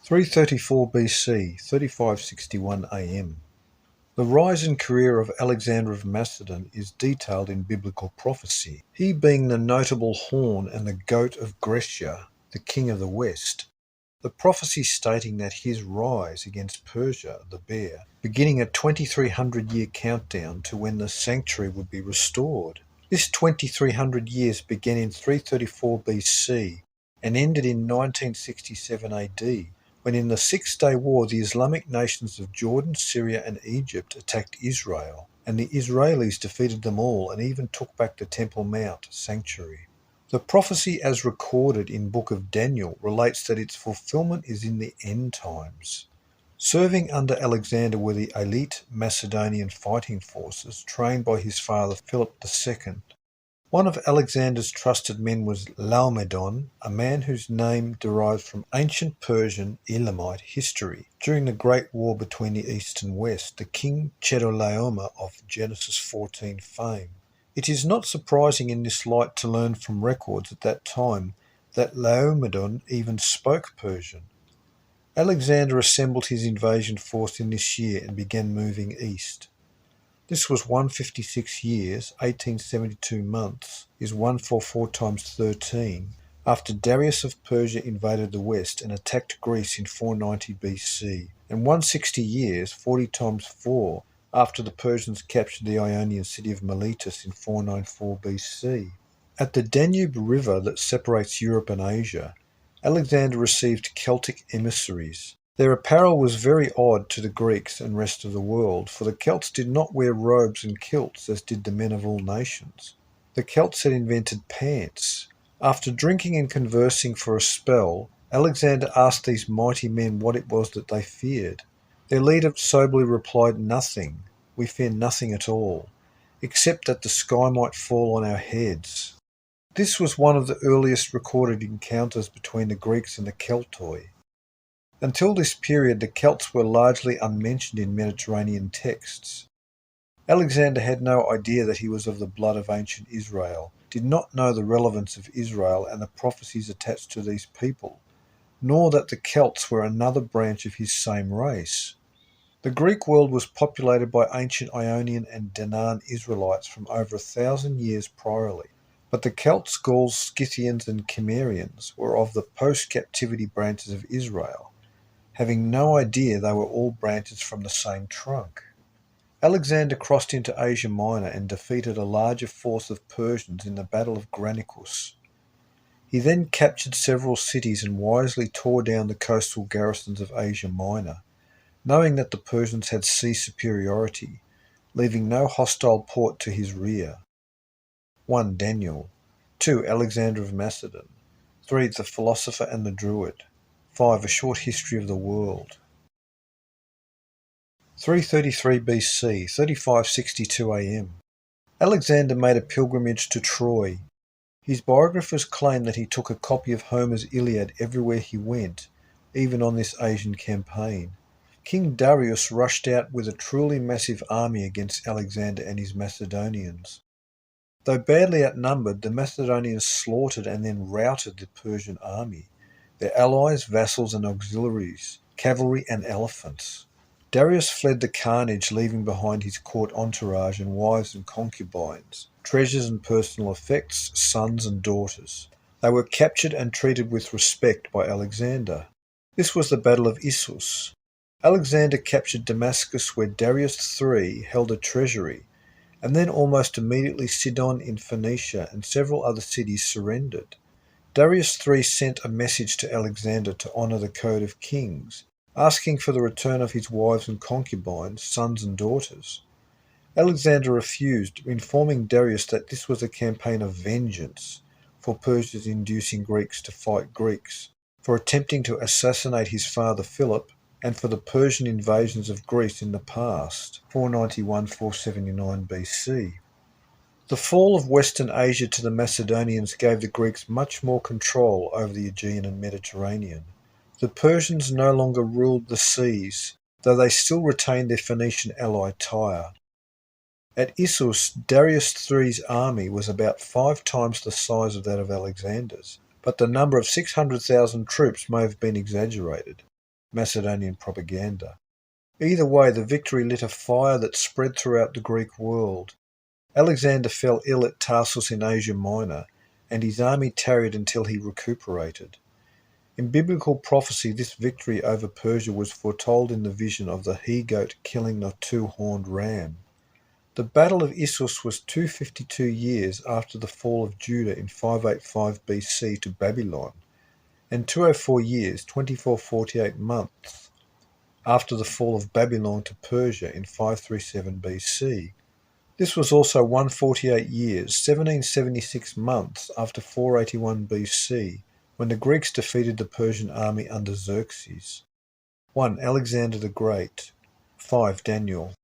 334 BC, 3561 AM. The rise and career of Alexander of Macedon is detailed in biblical prophecy, he being the notable horn and the goat of Grecia, the king of the west. The prophecy stating that his rise against Persia, the bear, beginning a 2300-year countdown to when the sanctuary would be restored. This 2300 years began in 334 BC and ended in 1967 AD, when in the Six-Day War the Islamic nations of Jordan, Syria and Egypt attacked Israel, and the Israelis defeated them all and even took back the Temple Mount sanctuary. The prophecy as recorded in Book of Daniel relates that its fulfillment is in the end times. Serving under Alexander were the elite Macedonian fighting forces trained by his father Philip II. One of Alexander's trusted men was Laomedon, a man whose name derived from ancient Persian Elamite history. During the Great War between the East and West, the king Chedorlaomer of Genesis 14 fame. It is not surprising in this light to learn from records at that time that Laomedon even spoke Persian. Alexander assembled his invasion force in this year and began moving east. This was 156 years, 1872 months, is 144 times 13, after Darius of Persia invaded the west and attacked Greece in 490 BC, and 160 years, 40 times 4, after the Persians captured the Ionian city of Miletus in 494 BC. At the Danube River that separates Europe and Asia, Alexander received Celtic emissaries. Their apparel was very odd to the Greeks and rest of the world, for the Celts did not wear robes and kilts as did the men of all nations. The Celts had invented pants. After drinking and conversing for a spell, Alexander asked these mighty men what it was that they feared. Their leader soberly replied, "Nothing. We fear nothing at all, except that the sky might fall on our heads." This was one of the earliest recorded encounters between the Greeks and the Keltoi. Until this period, the Celts were largely unmentioned in Mediterranean texts. Alexander had no idea that he was of the blood of ancient Israel, did not know the relevance of Israel and the prophecies attached to these people, nor that the Celts were another branch of his same race. The Greek world was populated by ancient Ionian and Danaan Israelites from over 1,000 years priorly, but the Celts, Gauls, Scythians and Cimmerians were of the post-captivity branches of Israel, having no idea they were all branches from the same trunk. Alexander crossed into Asia Minor and defeated a larger force of Persians in the Battle of Granicus. He then captured several cities and wisely tore down the coastal garrisons of Asia Minor, knowing that the Persians had sea superiority, leaving no hostile port to his rear. 1. Daniel. 2. Alexander of Macedon. 3. The Philosopher and the Druid. 5. A Short History of the World. 333 BC, 3562 AM. Alexander made a pilgrimage to Troy. His biographers claim that he took a copy of Homer's Iliad everywhere he went, even on this Asian campaign. King Darius rushed out with a truly massive army against Alexander and his Macedonians. Though badly outnumbered, the Macedonians slaughtered and then routed the Persian army, their allies, vassals and auxiliaries, cavalry and elephants. Darius fled the carnage, leaving behind his court entourage and wives and concubines, treasures and personal effects, sons and daughters. They were captured and treated with respect by Alexander. This was the Battle of Issus. Alexander captured Damascus, where Darius III held a treasury, and then almost immediately Sidon in Phoenicia and several other cities surrendered. Darius III sent a message to Alexander to honour the Code of Kings, asking for the return of his wives and concubines, sons and daughters. Alexander refused, informing Darius that this was a campaign of vengeance for Persia's inducing Greeks to fight Greeks, for attempting to assassinate his father Philip, and for the Persian invasions of Greece in the past, 491-479 BC. The fall of Western Asia to the Macedonians gave the Greeks much more control over the Aegean and Mediterranean. The Persians no longer ruled the seas, though they still retained their Phoenician ally Tyre. At Issus, Darius III's army was about 5 times the size of that of Alexander's, but the number of 600,000 troops may have been exaggerated. Macedonian propaganda. Either way, the victory lit a fire that spread throughout the Greek world. Alexander fell ill at Tarsus in Asia Minor, and his army tarried until he recuperated. In biblical prophecy, this victory over Persia was foretold in the vision of the he-goat killing the two-horned ram. The Battle of Issus was 252 years after the fall of Judah in 585 BC to Babylon, and 204 years, 2448 months, after the fall of Babylon to Persia in 537 BC. This was also 148 years, 1776 months after 481 BC, when the Greeks defeated the Persian army under Xerxes. 1. Alexander the Great. 5. Daniel.